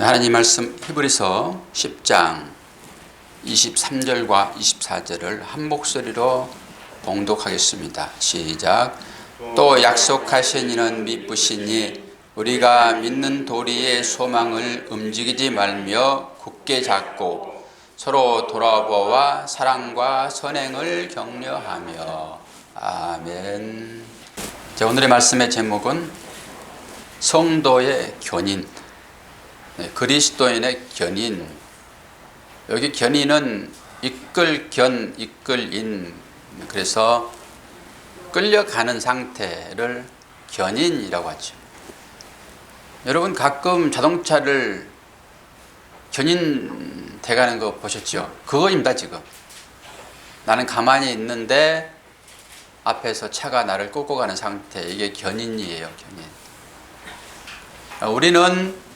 하나님 말씀 히브리서 10장 23절과 24절을 한 목소리로 봉독하겠습니다. 시작. 또 약속하신 이는 미쁘시니 우리가 믿는 도리의 소망을 움직이지 말며 굳게 잡고 서로 돌아보아 사랑과 선행을 격려하며. 아멘. 자, 오늘의 말씀의 제목은 성도의 견인, 그리스도인의 견인. 여기 견인은 이끌견, 이끌인, 그래서 끌려가는 상태를 견인이라고 하죠. 여러분 가끔 자동차를 견인 돼가는 거 보셨죠? 그거입니다. 지금 나는 가만히 있는데 앞에서 차가 나를 꽂고 가는 상태, 이게 견인이에요. 견인. 우리는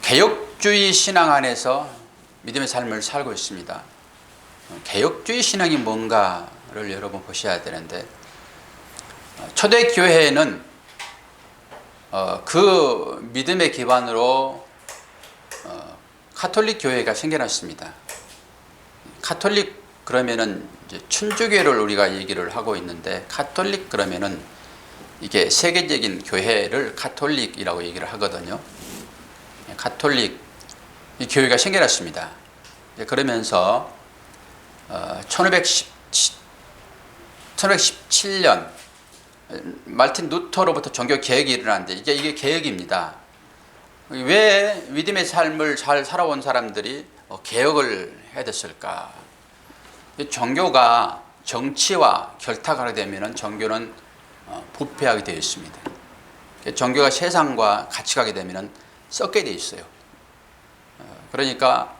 개혁주의 신앙 안에서 믿음의 삶을 살고 있습니다. 개혁주의 신앙이 뭔가를 여러분 보셔야 되는데, 초대교회에는 그 믿음의 기반으로 카톨릭 교회가 생겨났습니다. 카톨릭 그러면은 이제 천주교를 우리가 얘기를 하고 있는데, 카톨릭 그러면은 이게 세계적인 교회를 카톨릭이라고 얘기를 하거든요. 카톨릭 이 교회가 생겨났습니다. 그러면서 1517년 말틴 루터로부터 종교 개혁이 일어났는데, 이게 개혁입니다. 왜 믿음의 삶을 잘 살아온 사람들이 개혁을 해야 됐을까? 종교가 정치와 결탁하게 되면 종교는 부패하게 되어 있습니다. 종교가 세상과 같이 가게 되면 썩게 되어 있어요. 그러니까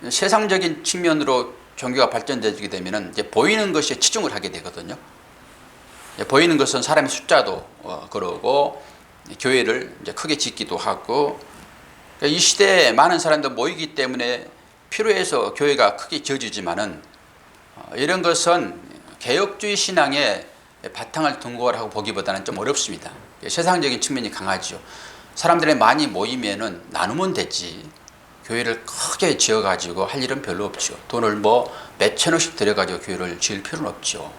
세상적인 측면으로 종교가 발전되게 되면 이제 보이는 것에 치중을 하게 되거든요. 보이는 것은 사람의 숫자도 그러고 교회를 이제 크게 짓기도 하고, 이 시대에 많은 사람들 모이기 때문에 필요해서 교회가 크게 지어지지만은 이런 것은 개혁주의 신앙의 바탕을 둔 거라고 보기보다는 좀 어렵습니다. 세상적인 측면이 강하죠. 사람들이 많이 모이면은 나누면 되지, 교회를 크게 지어가지고 할 일은 별로 없죠. 돈을 몇천억씩 들여가지고 교회를 지을 필요는 없죠.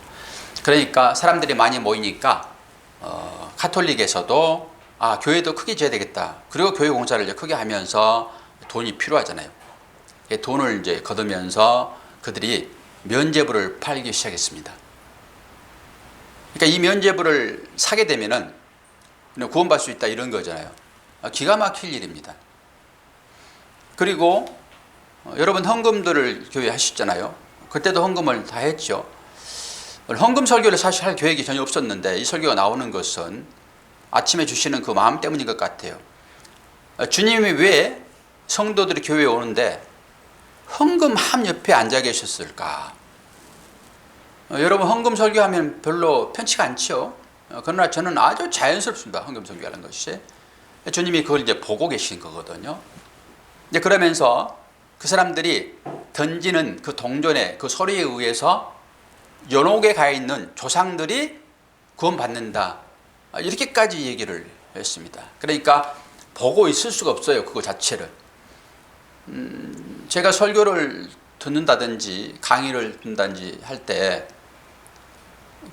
그러니까 사람들이 많이 모이니까 카톨릭에서도 교회도 크게 지어야 되겠다. 그리고 교회 공사를 이제 크게 하면서 돈이 필요하잖아요. 돈을 이제 거두면서 그들이 면죄부를 팔기 시작했습니다. 그러니까 이 면죄부를 사게 되면은 구원받을 수 있다, 이런 거잖아요. 기가 막힐 일입니다. 그리고 여러분 헌금들을 교회에 하셨잖아요. 그때도 헌금을 다 했죠. 헌금 설교를 사실 할 계획이 전혀 없었는데, 이 설교가 나오는 것은 아침에 주시는 그 마음 때문인 것 같아요. 주님이 왜 성도들이 교회에 오는데 헌금함 옆에 앉아 계셨을까? 여러분 헌금 설교하면 별로 편치가 않죠. 그러나 저는 아주 자연스럽습니다. 헌금 설교하는 것이. 주님이 그걸 이제 보고 계신 거거든요. 이제 그러면서 그 사람들이 던지는 그 동전의 그 소리에 의해서 연옥에 가 있는 조상들이 구원받는다, 이렇게까지 얘기를 했습니다. 그러니까 보고 있을 수가 없어요, 그거 자체를. 제가 설교를 듣는다든지 강의를 듣는다든지 할 때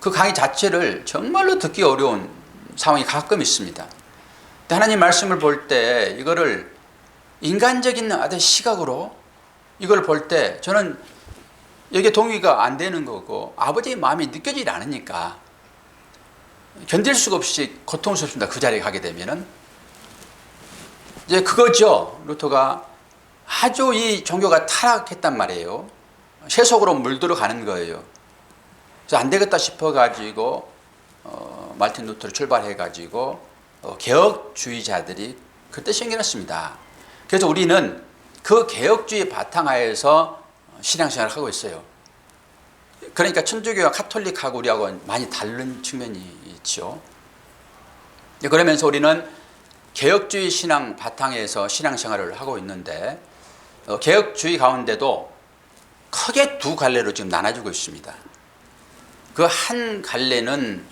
그 강의 자체를 정말로 듣기 어려운 상황이 가끔 있습니다. 근데 하나님 말씀을 볼 때 이거를 인간적인 아주 시각으로 이걸 볼 때 저는 이게 동의가 안 되는 거고, 아버지의 마음이 느껴지지 않으니까 견딜 수가 없이 고통스럽습니다. 그 자리에 가게 되면은. 이제 그거죠. 루터가 아주 이 종교가 타락했단 말이에요. 세속으로 물들어 가는 거예요. 그래서 안 되겠다 싶어가지고 말틴 루터를 출발해가지고 개혁주의자들이 그때 생겨났습니다. 그래서 우리는 그 개혁주의 바탕하에서 신앙생활을 하고 있어요. 그러니까 천주교와 카톨릭하고 우리하고 많이 다른 측면이 있죠. 그러면서 우리는 개혁주의 신앙 바탕에서 신앙생활을 하고 있는데, 개혁주의 가운데도 크게 두 갈래로 지금 나눠지고 있습니다. 그 한 갈래는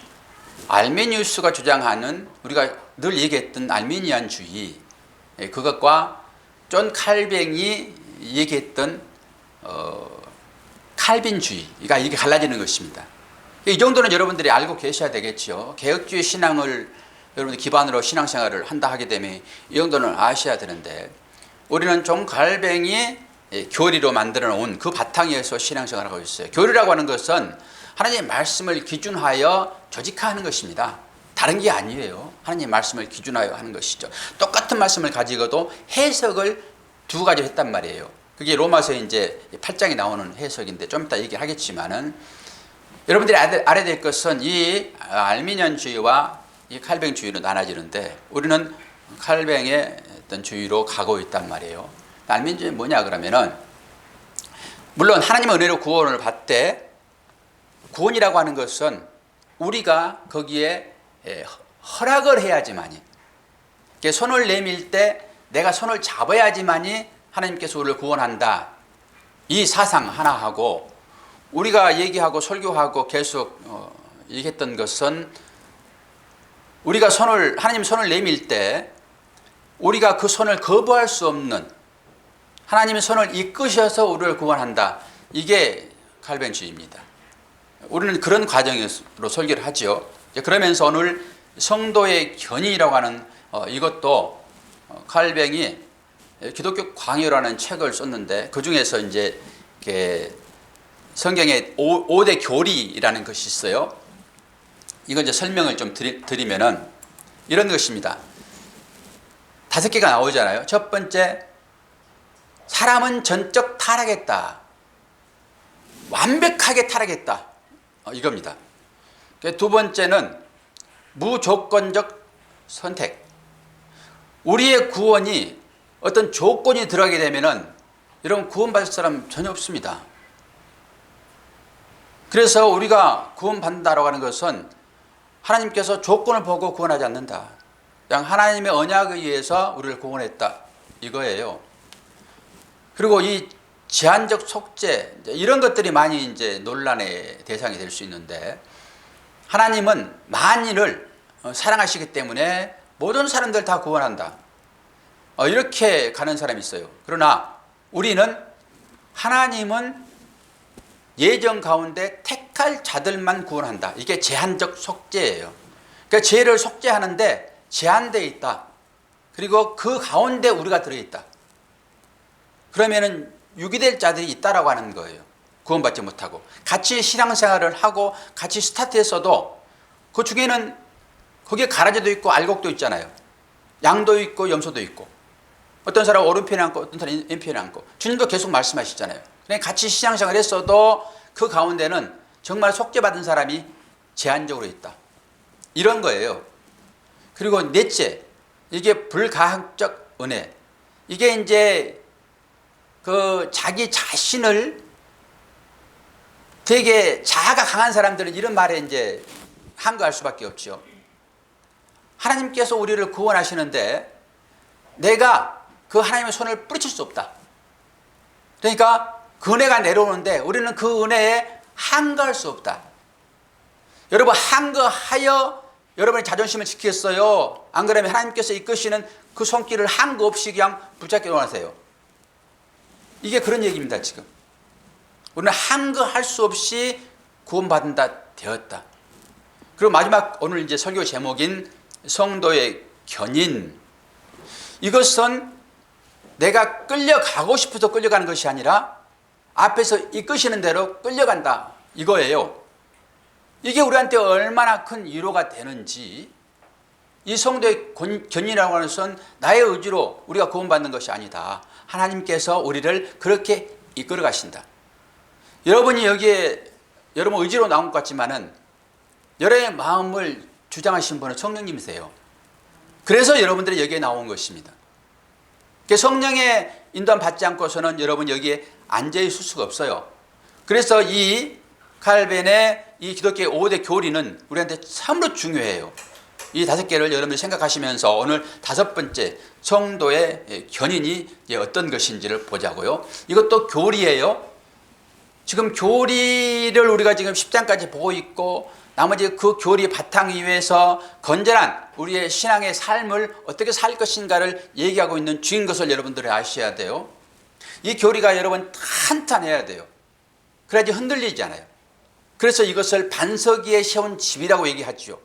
알메니우스가 주장하는, 우리가 늘 얘기했던 알미니안주의, 그것과 존 칼뱅이 얘기했던 칼빈주의가 이게 갈라지는 것입니다. 이 정도는 여러분들이 알고 계셔야 되겠죠. 개혁주의 신앙을 여러분들 기반으로 신앙생활을 한다 하게 되면 이 정도는 아셔야 되는데, 우리는 존 칼뱅이 교리로 만들어 놓은 그 바탕에서 신앙생활을 하고 있어요. 교리라고 하는 것은 하나님의 말씀을 기준하여 조직화하는 것입니다. 다른 게 아니에요. 하나님의 말씀을 기준하여 하는 것이죠. 똑같은 말씀을 가지고도 해석을 두 가지로 했단 말이에요. 그게 로마서 이제 8장에 나오는 해석인데 좀 이따 얘기하겠지만은, 여러분들이 알아야 될 것은 이 알미니안주의와 이 칼뱅주의로 나눠지는데, 우리는 칼뱅의 어떤 주의로 가고 있단 말이에요. 알미니안주의는 뭐냐 그러면은, 물론 하나님의 은혜로 구원을 받되, 구원이라고 하는 것은 우리가 거기에 허락을 해야지만이, 손을 내밀 때 내가 손을 잡아야지만이 하나님께서 우리를 구원한다, 이 사상 하나 하고, 우리가 얘기하고 설교하고 계속 얘기했던 것은, 우리가 하나님 손을 내밀 때 우리가 그 손을 거부할 수 없는 하나님의 손을 이끄셔서 우리를 구원한다, 이게 칼뱅주의입니다. 우리는 그런 과정으로 설교를 하죠. 그러면서 오늘 성도의 견인이라고 하는 이것도 칼뱅이 기독교 광요라는 책을 썼는데, 그 중에서 이제 성경에 5대 교리라는 것이 있어요. 이건 이제 설명을 좀 드리면은 이런 것입니다. 5개가 나오잖아요. 첫 번째, 사람은 전적 타락했다. 완벽하게 타락했다. 이겁니다. 두 번째는 무조건적 선택. 우리의 구원이 어떤 조건이 들어가게 되면은 여러분 구원받을 사람 전혀 없습니다. 그래서 우리가 구원받는다라고 하는 것은 하나님께서 조건을 보고 구원하지 않는다. 그냥 하나님의 언약에 의해서 우리를 구원했다, 이거예요. 그리고 이 제한적 속죄, 이런 것들이 많이 이제 논란의 대상이 될 수 있는데, 하나님은 만인을 사랑하시기 때문에 모든 사람들 다 구원한다, 이렇게 가는 사람이 있어요. 그러나 우리는 하나님은 예정 가운데 택할 자들만 구원한다, 이게 제한적 속죄예요. 그러니까 죄를 속죄하는데 제한되어 있다. 그리고 그 가운데 우리가 들어있다. 그러면은 유기될 자들이 있다라고 하는 거예요. 구원받지 못하고 같이 신앙생활을 하고 같이 스타트했어도 그 중에는 거기에 가라지도 있고 알곡도 있잖아요. 양도 있고 염소도 있고, 어떤 사람은 오른편에 앉고 어떤 사람은 왼편에 앉고, 주님도 계속 말씀하시잖아요. 그냥 같이 신앙생활 했어도 그 가운데는 정말 속죄받은 사람이 제한적으로 있다, 이런 거예요. 그리고 넷째, 이게 불가항적 은혜. 이게 이제 그 자기 자신을 되게 자아가 강한 사람들은 이런 말에 이제 항거할 수밖에 없죠. 하나님께서 우리를 구원하시는데 내가 그 하나님의 손을 뿌리칠 수 없다. 그러니까 그 은혜가 내려오는데 우리는 그 은혜에 항거할 수 없다. 여러분, 항거하여 여러분의 자존심을 지켰어요? 안 그러면 하나님께서 이끄시는 그 손길을 항거 없이 그냥 붙잡게 원하세요. 이게 그런 얘기입니다. 지금 우리는 항거할 수 없이 구원받는다 되었다. 그리고 마지막 오늘 이제 설교 제목인 성도의 견인, 이것은 내가 끌려가고 싶어서 끌려가는 것이 아니라 앞에서 이끄시는 대로 끌려간다, 이거예요. 이게 우리한테 얼마나 큰 위로가 되는지. 이 성도의 견인이라고 하는 것은 나의 의지로 우리가 구원받는 것이 아니다. 하나님께서 우리를 그렇게 이끌어 가신다. 여러분이 여기에 여러분 의지로 나온 것 같지만은 여러분의 마음을 주장하신 분은 성령님이세요. 그래서 여러분들이 여기에 나온 것입니다. 성령의 인도함 받지 않고서는 여러분 여기에 앉아 있을 수가 없어요. 그래서 이 칼뱅의 이 기독교의 5대 교리는 우리한테 참으로 중요해요. 이 5개를 여러분들이 생각하시면서 오늘 5번째 성도의 견인이 어떤 것인지를 보자고요. 이것도 교리예요. 지금 교리를 우리가 지금 10장까지 보고 있고 나머지 그 교리 바탕 위에서 건전한 우리의 신앙의 삶을 어떻게 살 것인가를 얘기하고 있는 중인 것을 여러분들이 아셔야 돼요. 이 교리가 여러분 탄탄해야 돼요. 그래야지 흔들리지 않아요. 그래서 이것을 반석 위에 세운 집이라고 얘기하죠.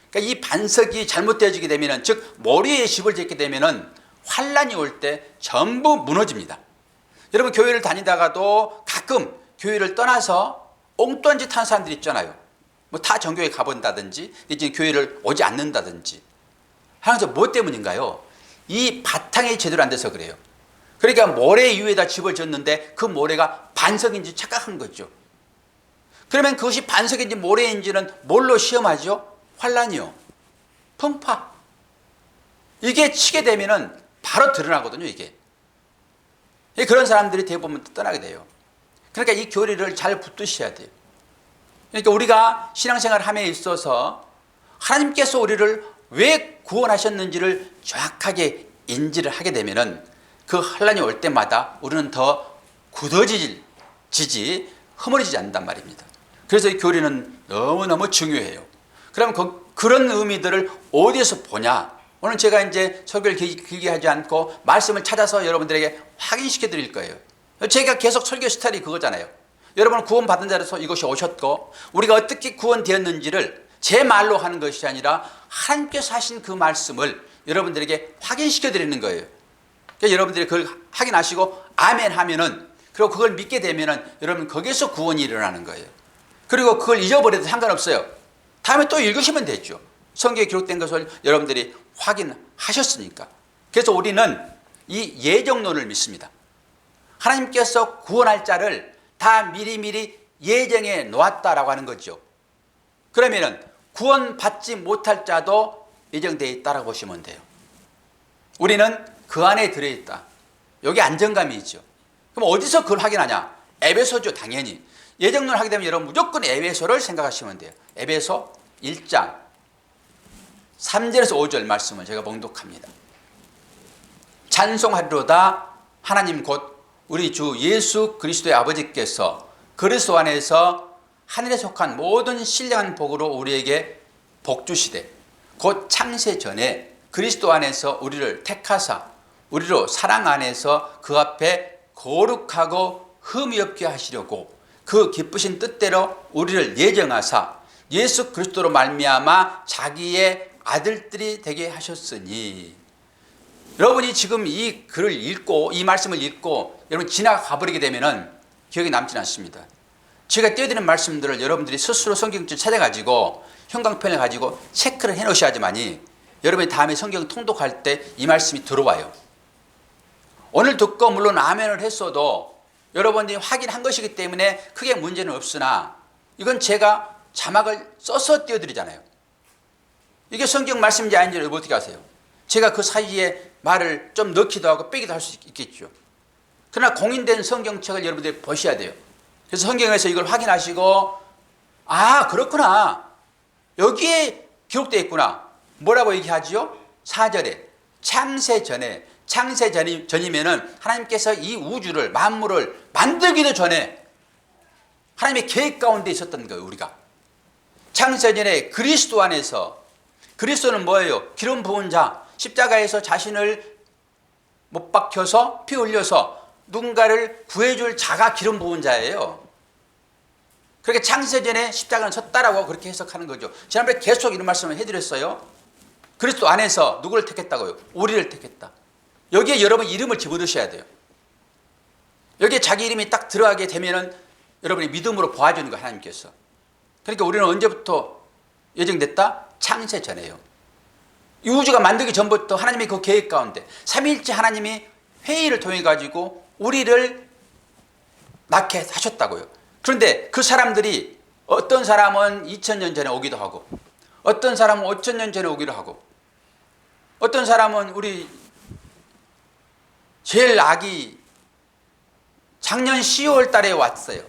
그러니까 이 반석이 잘못되어지게 되면, 즉 머리에 집을 짓게 되면 환란이 올 때 전부 무너집니다. 여러분 교회를 다니다가도 가끔 교회를 떠나서 엉뚱한 짓 하는 사람들이 있잖아요. 뭐 타 정교회 가본다든지 이제 교회를 오지 않는다든지 하는 뭐 때문인가요? 이 바탕이 제대로 안 돼서 그래요. 그러니까 모래 위에다 집을 지었는데 그 모래가 반석인지 착각한 거죠. 그러면 그것이 반석인지 모래인지는 뭘로 시험하죠? 환란이요. 풍파. 이게 치게 되면은 바로 드러나거든요, 이게. 그런 사람들이 대부분 떠나게 돼요. 그러니까 이 교리를 잘 붙드셔야 돼요. 그러니까 우리가 신앙생활을 함에 있어서 하나님께서 우리를 왜 구원하셨는지를 정확하게 인지를 하게 되면은 그 환란이 올 때마다 우리는 더 굳어지지 허물어지지 않는단 말입니다. 그래서 이 교리는 너무너무 중요해요. 그럼 그런 의미들을 어디에서 보냐? 오늘 제가 이제 설교를 길게 하지 않고 말씀을 찾아서 여러분들에게 확인시켜 드릴 거예요. 제가 계속 설교 스타일이 그거잖아요. 여러분은 구원받은 자로서 이것이 오셨고 우리가 어떻게 구원되었는지를 제 말로 하는 것이 아니라 하나님께서 하신 그 말씀을 여러분들에게 확인시켜 드리는 거예요. 그러니까 여러분들이 그걸 확인하시고 아멘 하면은, 그리고 그걸 믿게 되면은 여러분 거기에서 구원이 일어나는 거예요. 그리고 그걸 잊어버려도 상관없어요. 다음에 또 읽으시면 되죠. 성경에 기록된 것을 여러분들이 확인하셨으니까. 그래서 우리는 이 예정론을 믿습니다. 하나님께서 구원할 자를 다 미리미리 예정해 놓았다라고 하는 거죠. 그러면은 구원받지 못할 자도 예정되어 있다라고 보시면 돼요. 우리는 그 안에 들어있다. 여기 안정감이 있죠. 그럼 어디서 그걸 확인하냐? 에베소죠, 당연히. 예정론을 하게 되면 여러분 무조건 에베소를 생각하시면 돼요. 에베소 1장 3절에서 5절 말씀을 제가 봉독합니다. 찬송하리로다 하나님 곧 우리 주 예수 그리스도의 아버지께서 그리스도 안에서 하늘에 속한 모든 신령한 복으로 우리에게 복 주시되 곧 창세 전에 그리스도 안에서 우리를 택하사 우리로 사랑 안에서 그 앞에 거룩하고 흠이 없게 하시려고 그 기쁘신 뜻대로 우리를 예정하사 예수 그리스도로 말미암아 자기의 아들들이 되게 하셨으니. 여러분이 지금 이 글을 읽고 이 말씀을 읽고 여러분 지나가 버리게 되면은 기억이 남지는 않습니다. 제가 띄워드리는 말씀들을 여러분들이 스스로 성경을 찾아가지고 형광펜을 가지고 체크를 해 놓으셔야지만이 여러분이 다음에 성경 통독할 때 이 말씀이 들어와요. 오늘 듣고 물론 아멘을 했어도 여러분이 확인한 것이기 때문에 크게 문제는 없으나 이건 제가 자막을 써서 띄워드리잖아요. 이게 성경 말씀인지 아닌지를 어떻게 아세요? 제가 그 사이에 말을 좀 넣기도 하고 빼기도 할 수 있겠죠. 그러나 공인된 성경책을 여러분들이 보셔야 돼요. 그래서 성경에서 이걸 확인하시고 아 그렇구나, 여기에 기록되어 있구나. 뭐라고 얘기하지요? 4절에 창세 전에, 창세 전이면은 하나님께서 이 우주를 만물을 만들기도 전에 하나님의 계획 가운데 있었던 거예요. 우리가 창세 전에 그리스도 안에서, 그리스도는 뭐예요? 기름 부은 자, 십자가에서 자신을 못 박혀서 피 흘려서 누군가를 구해줄 자가 기름 부은 자예요. 그렇게 창세 전에 십자가는 섰다라고 그렇게 해석하는 거죠. 지난번에 계속 이런 말씀을 해드렸어요. 그리스도 안에서 누구를 택했다고요? 우리를 택했다. 여기에 여러분 이름을 집어넣으셔야 돼요. 여기에 자기 이름이 딱 들어가게 되면은 여러분이 믿음으로 보아주는 거예요, 하나님께서. 그러니까 우리는 언제부터 예정됐다? 창세 전에요. 이 우주가 만들기 전부터 하나님의 그 계획 가운데 삼위일체 하나님이 회의를 통해 가지고 우리를 낳게 하셨다고요. 그런데 그 사람들이 어떤 사람은 2000년 전에 오기도 하고 어떤 사람은 5000년 전에 오기도 하고 어떤 사람은 우리 제일 아기 작년 10월 달에 왔어요.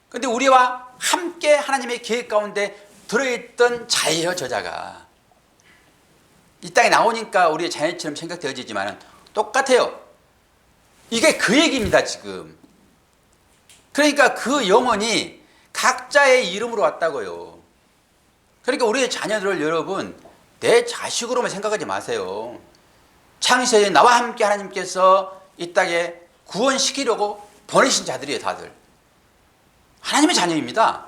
그런데 우리와 함께 하나님의 계획 가운데 들어있던 자예요, 저자가. 이 땅에 나오니까 우리의 자녀처럼 생각되어지지만 똑같아요. 이게 그 얘기입니다, 지금. 그러니까 그 영혼이 각자의 이름으로 왔다고요. 그러니까 우리의 자녀들을 여러분 내 자식으로만 생각하지 마세요. 창세에 나와 함께 하나님께서 이 땅에 구원시키려고 보내신 자들이에요. 다들 하나님의 자녀입니다.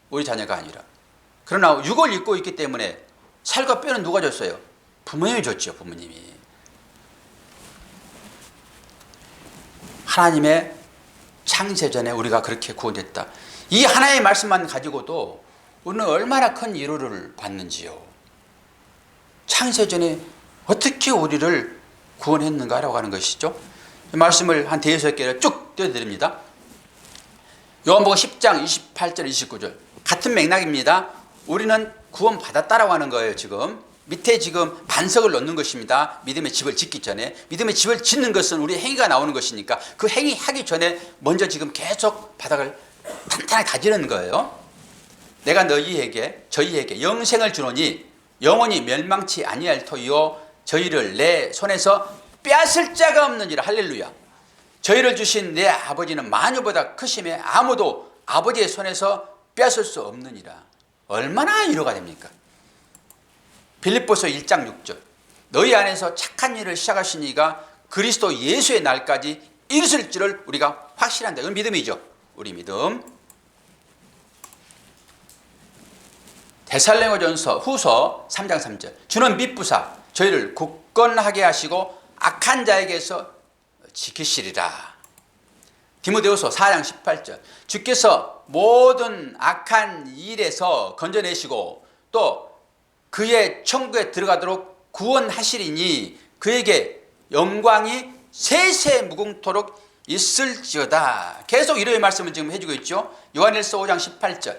우리 자녀가 아니라. 그러나 육을 입고 있기 때문에 살과 뼈는 누가 줬어요? 부모님이 줬죠. 부모님이. 하나님의 창세전에 우리가 그렇게 구원됐다. 이 하나의 말씀만 가지고도 우리는 얼마나 큰 위로를 받는지요. 창세전에 어떻게 우리를 구원했는가라고 하는 것이죠. 이 말씀을 한 대여섯 개를 쭉 띄워드립니다. 요한복음 10장 28절 29절 같은 맥락입니다. 우리는 구원받았다라고 하는 거예요. 지금 밑에 지금 반석을 놓는 것입니다. 믿음의 집을 짓기 전에. 믿음의 집을 짓는 것은 우리의 행위가 나오는 것이니까 그 행위 하기 전에 먼저 지금 계속 바닥을 탄탄하게 다지는 거예요. 내가 저희에게 영생을 주노니 영원히 멸망치 아니할 터이요 저희를 내 손에서 빼앗을 자가 없느니라. 할렐루야. 저희를 주신 내 아버지는 만유보다 크심에 아무도 아버지의 손에서 빼앗을 수 없느니라. 얼마나 위로가 됩니까? 빌립보서 1장 6절 너희 안에서 착한 일을 시작하신 이가 그리스도 예수의 날까지 이르실 줄을 우리가 확신한다. 이건 믿음이죠. 우리 믿음. 데살로니가전서 후서 3장 3절 주는 미쁘사 저희를 굳건하게 하시고 악한 자에게서 지키시리라. 디모데후서 4장 18절 주께서 모든 악한 일에서 건져내시고 또 그의 천국에 들어가도록 구원하시리니 그에게 영광이 세세 무궁토록 있을지어다. 계속 이런 말씀을 지금 해주고 있죠. 요한일서 5장 18절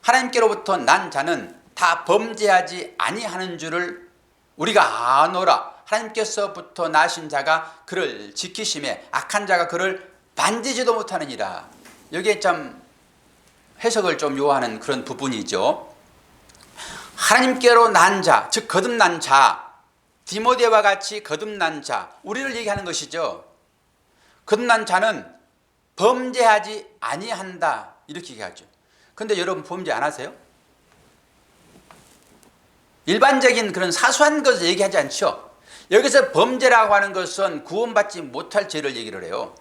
하나님께로부터 난 자는 다 범죄하지 아니하는 줄을 우리가 아노라. 하나님께서부터 나신 자가 그를 지키심에 악한 자가 그를 만지지도 못하느니라. 여기에 참 해석을 좀 요하는 그런 부분이죠. 하나님께로 난 자, 즉 거듭난 자, 디모데와 같이 거듭난 자, 우리를 얘기하는 것이죠. 거듭난 자는 범죄하지 아니한다 이렇게 얘기하죠. 근데 여러분 범죄 안 하세요? 일반적인 그런 사소한 것을 얘기하지 않죠. 여기서 범죄라고 하는 것은 구원받지 못할 죄를 얘기를 해요.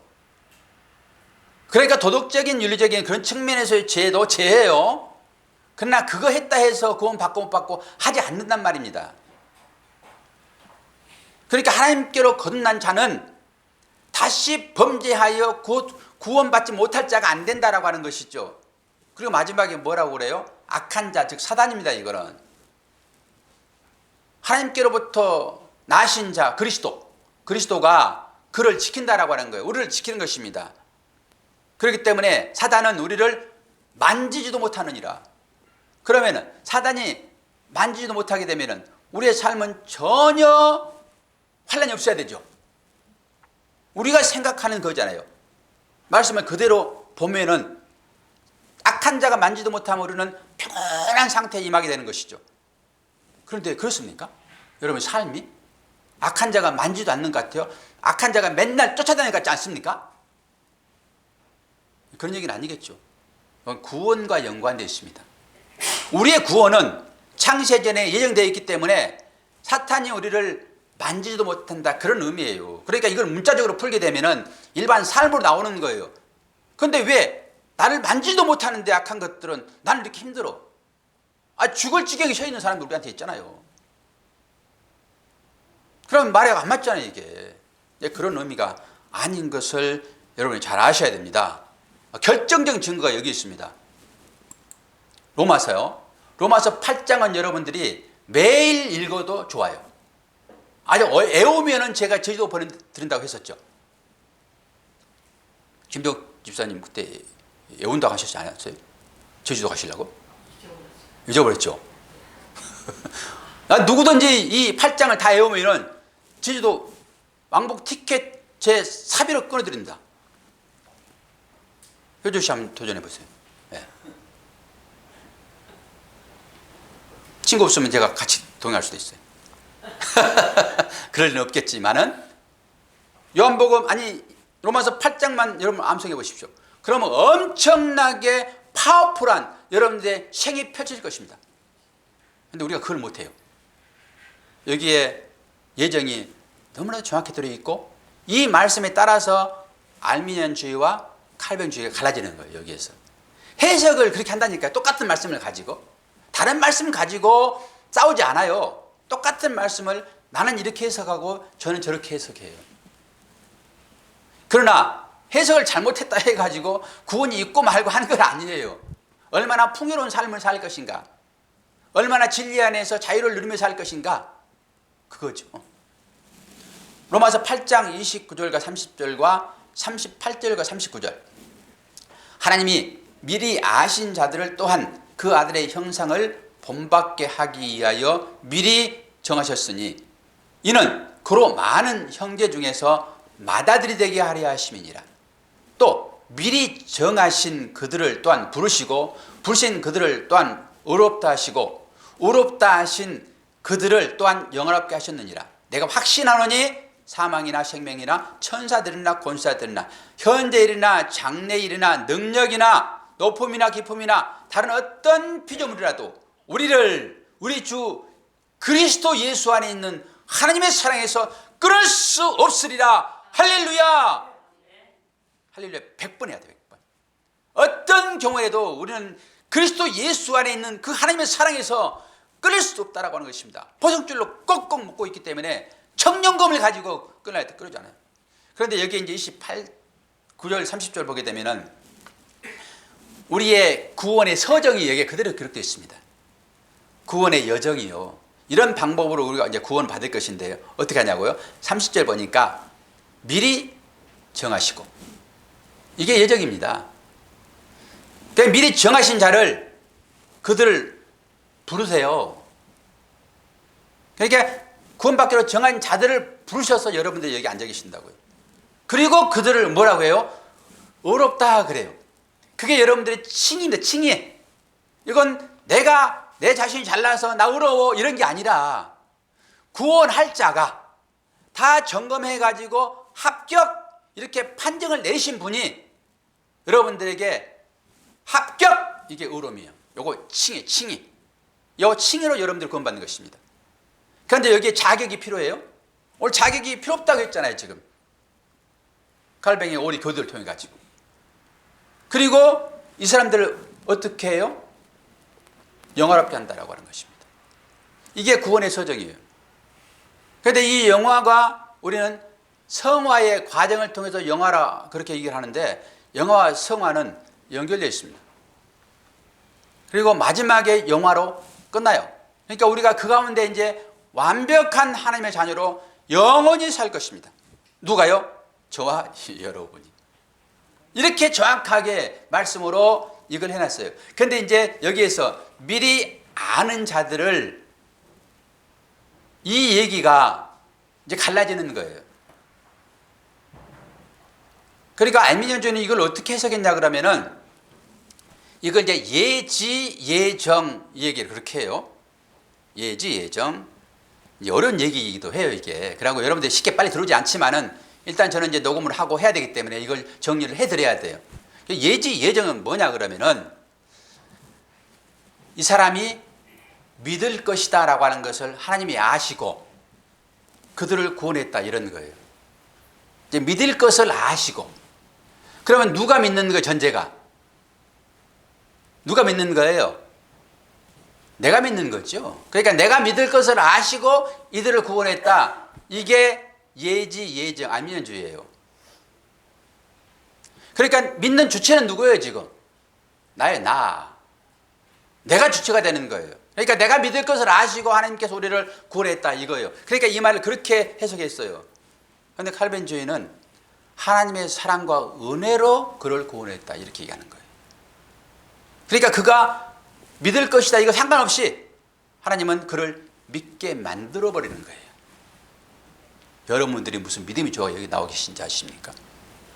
그러니까 도덕적인 윤리적인 그런 측면에서의 죄도 죄예요. 그러나 그거 했다 해서 구원받고 못 받고 하지 않는단 말입니다. 그러니까 하나님께로 거듭난 자는 다시 범죄하여 구원받지 못할 자가 안 된다라고 하는 것이죠. 그리고 마지막에 뭐라고 그래요? 악한 자, 즉 사단입니다. 이거는 하나님께로부터 나신 자 그리스도가 그를 지킨다라고 하는 거예요. 우리를 지키는 것입니다. 그렇기 때문에 사단은 우리를 만지지도 못하느니라. 그러면은 사단이 만지지도 못하게 되면은 우리의 삶은 전혀 환란이 없어야 되죠. 우리가 생각하는 거잖아요. 말씀을 그대로 보면은 악한 자가 만지도 못하면 우리는 평안한 상태에 임하게 되는 것이죠. 그런데 그렇습니까? 여러분 삶이 악한 자가 만지도 않는 것 같아요. 악한 자가 맨날 쫓아다니는 것 같지 않습니까? 그런 얘기는 아니겠죠. 구원과 연관되어 있습니다. 우리의 구원은 창세전에 예정되어 있기 때문에 사탄이 우리를 만지지도 못한다 그런 의미예요. 그러니까 이걸 문자적으로 풀게 되면은 일반 삶으로 나오는 거예요. 그런데 왜 나를 만지지도 못하는데 악한 것들은 나는 이렇게 힘들어? 죽을 지경에 서 있는 사람이 우리한테 있잖아요. 그럼 말이 안 맞잖아요. 이게 그런 의미가 아닌 것을 여러분이 잘 아셔야 됩니다. 결정적인 증거가 여기 있습니다. 로마서 8장은 여러분들이 매일 읽어도 좋아요. 아주 애오면은 제가 제주도 보내드린다고 했었죠. 김덕 집사님 그때 애운다고 하셨지 않았어요? 제주도 가시려고? 잊어버렸죠. 누구든지 이 8장을 다 외우면은 제주도 왕복 티켓 제 사비로 끊어드립니다. 효주 씨 한번 도전해 보세요. 네. 친구 없으면 제가 같이 동행할 수도 있어요. 그럴 리는 없겠지만은 요한복음 로마서 8장만 여러분 암송해 보십시오. 그러면 엄청나게 파워풀한 여러분들의 생이 펼쳐질 것입니다. 그런데 우리가 그걸 못해요. 여기에 예정이 너무나 정확히 들어있고 이 말씀에 따라서 알미니안주의와 칼뱅주의가 갈라지는 거예요. 여기에서 해석을 그렇게 한다니까. 똑같은 말씀을 가지고 다른 말씀 가지고 싸우지 않아요. 똑같은 말씀을 나는 이렇게 해석하고 저는 저렇게 해석해요. 그러나 해석을 잘못했다 해가지고 구원이 있고 말고 하는 건 아니에요. 얼마나 풍요로운 삶을 살 것인가, 얼마나 진리 안에서 자유를 누리며 살 것인가, 그거죠. 로마서 8장 29절과 30절과 38절과 39절. 하나님이 미리 아신 자들을 또한 그 아들의 형상을 본받게 하기 위하여 미리 정하셨으니 이는 그로 많은 형제 중에서 맏아들이 되게 하려 하심이니라. 또 미리 정하신 그들을 또한 부르시고 부르신 그들을 또한 의롭다 하시고 의롭다 하신 그들을 또한 영원롭게 하셨느니라. 내가 확신하노니 사망이나 생명이나 천사들이나 권사들이나 현재일이나 장래일이나 능력이나 높음이나 깊음이나 다른 어떤 피조물이라도 우리 주 그리스도 예수 안에 있는 하나님의 사랑에서 끊을 수 없으리라. 할렐루야. 할렐루야. 100번 해야 돼. 100번. 어떤 경우에도 우리는 그리스도 예수 안에 있는 그 하나님의 사랑에서 끊을 수 없다라고 하는 것입니다. 보석줄로 꼭꼭 묶고 있기 때문에 청년검을 가지고 끊어야 돼. 끊어지 않아요. 그런데 여기 이제 9절 30절 보게 되면은 우리의 구원의 서정이 여기에 그대로 기록되어 있습니다. 구원의 여정이요. 이런 방법으로 우리가 이제 구원 받을 것인데요. 어떻게 하냐고요? 30절 보니까 미리 정하시고, 이게 예정입니다. 그러니까 미리 정하신 자를 그들을 부르세요. 그러니까 구원받기로 정한 자들을 부르셔서 여러분들이 여기 앉아 계신다고요. 그리고 그들을 뭐라고 해요? 의롭다 그래요. 그게 여러분들의 칭의입니다. 칭의. 이건 내가 내 자신이 잘나서 나 의로워 이런 게 아니라 구원할 자가 다 점검해가지고 합격 이렇게 판정을 내리신 분이 여러분들에게 합격, 이게 의로움이에요. 요거 칭의. 요 칭의로 여러분들 구원받는 것입니다. 그런데 여기에 자격이 필요해요. 오늘 자격이 필요 없다고 했잖아요. 지금 칼뱅이 오리 교들을 통해 가지고. 그리고 이 사람들을 어떻게 해요? 영화롭게 한다라고 하는 것입니다. 이게 구원의 서정이에요. 그런데 이 영화가 우리는 성화의 과정을 통해서 영화라 그렇게 얘기를 하는데 영화와 성화는 연결되어 있습니다. 그리고 마지막에 영화로 끝나요. 그러니까 우리가 그 가운데 이제 완벽한 하나님의 자녀로 영원히 살 것입니다. 누가요? 저와 여러분이. 이렇게 정확하게 말씀으로 이걸 해놨어요. 그런데 이제 여기에서 미리 아는 자들을, 이 얘기가 이제 갈라지는 거예요. 그러니까 알미니안주의는 이걸 어떻게 해석했냐 그러면은 이걸 이제 예지 예정 이 얘기를 그렇게 해요. 예지 예정. 어려운 얘기이기도 해요, 이게. 그리고 여러분들이 쉽게 빨리 들어오지 않지만은 일단 저는 이제 녹음을 하고 해야 되기 때문에 이걸 정리를 해드려야 돼요. 예지 예정은 뭐냐 그러면은 이 사람이 믿을 것이다 라고 하는 것을 하나님이 아시고 그들을 구원했다 이런 거예요. 이제 믿을 것을 아시고. 그러면 누가 믿는 거예요, 전제가? 누가 믿는 거예요? 내가 믿는 거죠. 그러니까 내가 믿을 것을 아시고 이들을 구원했다. 이게 예지 예정 알미니안주의예요. 그러니까 믿는 주체는 누구예요 지금? 나예요. 내가 주체가 되는 거예요. 그러니까 내가 믿을 것을 아시고 하나님께서 우리를 구원했다 이거예요. 그러니까 이 말을 그렇게 해석했어요. 그런데 칼빈주의는 하나님의 사랑과 은혜로 그를 구원했다 이렇게 얘기하는 거예요. 그러니까 그가 믿을 것이다 이거 상관없이 하나님은 그를 믿게 만들어버리는 거예요. 여러분들이 무슨 믿음이 좋아 여기 나와 계신지 아십니까?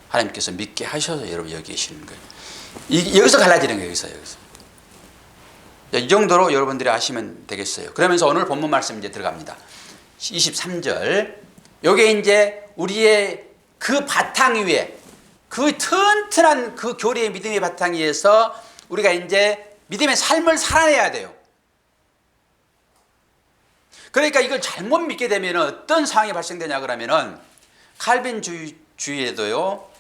하나님께서 믿게 하셔서 여러분 여기 계시는 거예요. 여기서 갈라지는 거예요. 여기서. 이 정도로 여러분들이 아시면 되겠어요. 그러면서 오늘 본문 말씀 이제 들어갑니다. 23절. 요게 이제 우리의 그 바탕 위에 그 튼튼한 그 교리의 믿음의 바탕 위에서 우리가 이제 믿음의 삶을 살아내야 돼요. 그러니까 이걸 잘못 믿게 되면 어떤 상황이 발생되냐 그러면은 칼빈주의에도요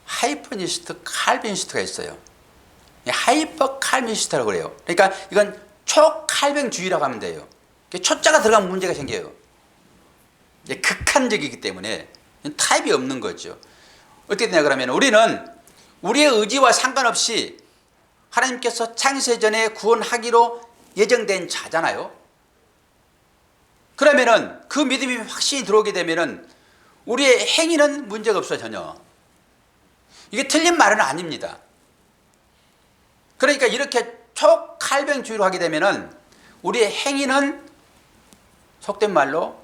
하이퍼니스트 칼빈시스트가 있어요. 하이퍼 칼빈시스트라고 그래요. 그러니까 이건 초칼뱅주의라고 하면 돼요. 초자가 들어가면 문제가 생겨요. 극한적이기 때문에 타입이 없는 거죠. 어떻게 되냐 그러면 우리는 우리의 의지와 상관없이 하나님께서 창세전에 구원하기로 예정된 자잖아요. 그러면은 그 믿음이 확신이 들어오게 되면은 우리의 행위는 문제가 없어요. 전혀. 이게 틀린 말은 아닙니다. 그러니까 이렇게 초칼뱅주의로 하게 되면은 우리의 행위는 속된 말로